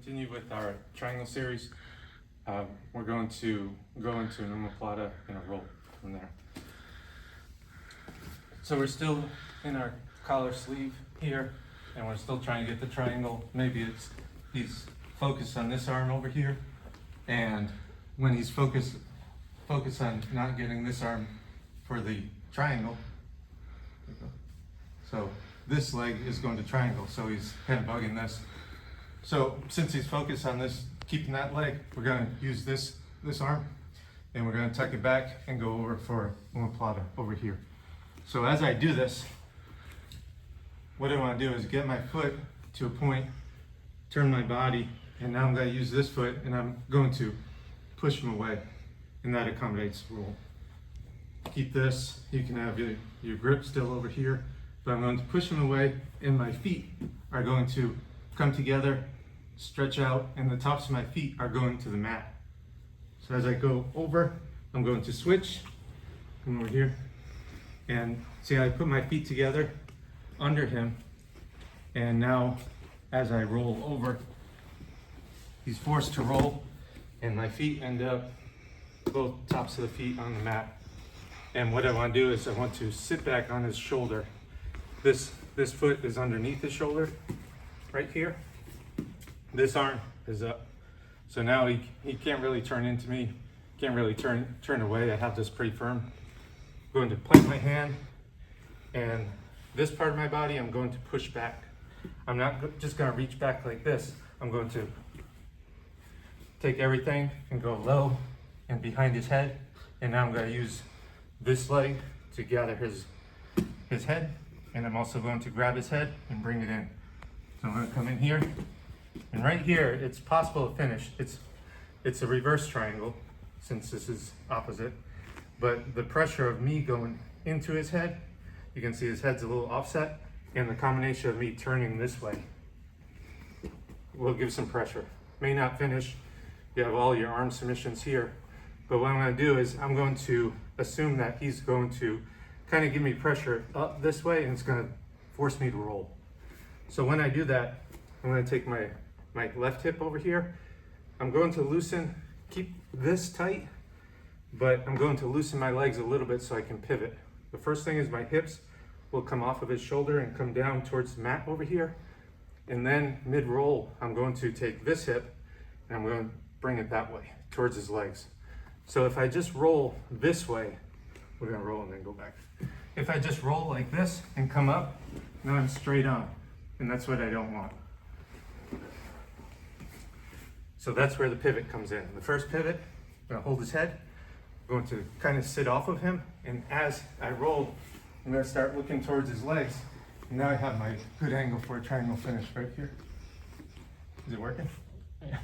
continue with our triangle series. We're going to go into an omoplata and a roll from there. So we're still in our collar sleeve here, and we're still trying to get the triangle. Maybe he's focused on this arm over here, and when he's focused on not getting this arm for the triangle, so this leg is going to triangle, so he's kind of bugging this. So since he's focused on this, keeping that leg, we're going to use this arm, and we're going to tuck it back and go over for omoplata over here. So as I do this, what I want to do is get my foot to a point, turn my body, and now I'm going to use this foot, and I'm going to push him away, and that accommodates the roll. Keep this, you can have your grip still over here, but I'm going to push him away, and my feet are going to come together, stretch out, and the tops of my feet are going to the mat. So as I go over, I'm going to switch, come over here, and see I put my feet together under him, and now as I roll over, he's forced to roll, and my feet end up, both tops of the feet on the mat. And what I want to do is I want to sit back on his shoulder. This foot is underneath his shoulder, right here. This arm is up. So now he can't really turn into me, can't really turn away. I have this pretty firm. I'm going to plant my hand, and this part of my body I'm going to push back. I'm not just going to reach back like this. I'm going to take everything and go low and behind his head, and now I'm going to use this leg to gather his head, and I'm also going to grab his head and bring it in. So I'm going to come in here, and right here it's possible to finish. It's a reverse triangle since this is opposite, but the pressure of me going into his head, you can see his head's a little offset, and the combination of me turning this way will give some pressure. May not finish. You have all your arm submissions here, but what I'm going to do is I'm going to assume that he's going to kind of give me pressure up this way, and it's going to force me to roll. So when I do that, I'm going to take my left hip over here. I'm going to loosen, keep this tight, but I'm going to loosen my legs a little bit so I can pivot. The first thing is my hips will come off of his shoulder and come down towards the mat over here. And then mid-roll, I'm going to take this hip and I'm going to bring it that way towards his legs. So if I just roll this way, we're going to roll and then go back. If I just roll like this and come up, now I'm straight on, and that's what I don't want. So that's where the pivot comes in. The first pivot, I'm going to hold his head, I'm going to kind of sit off of him, and as I roll, I'm going to start looking towards his legs. And now I have my good angle for a triangle finish right here. Is it working? Yeah.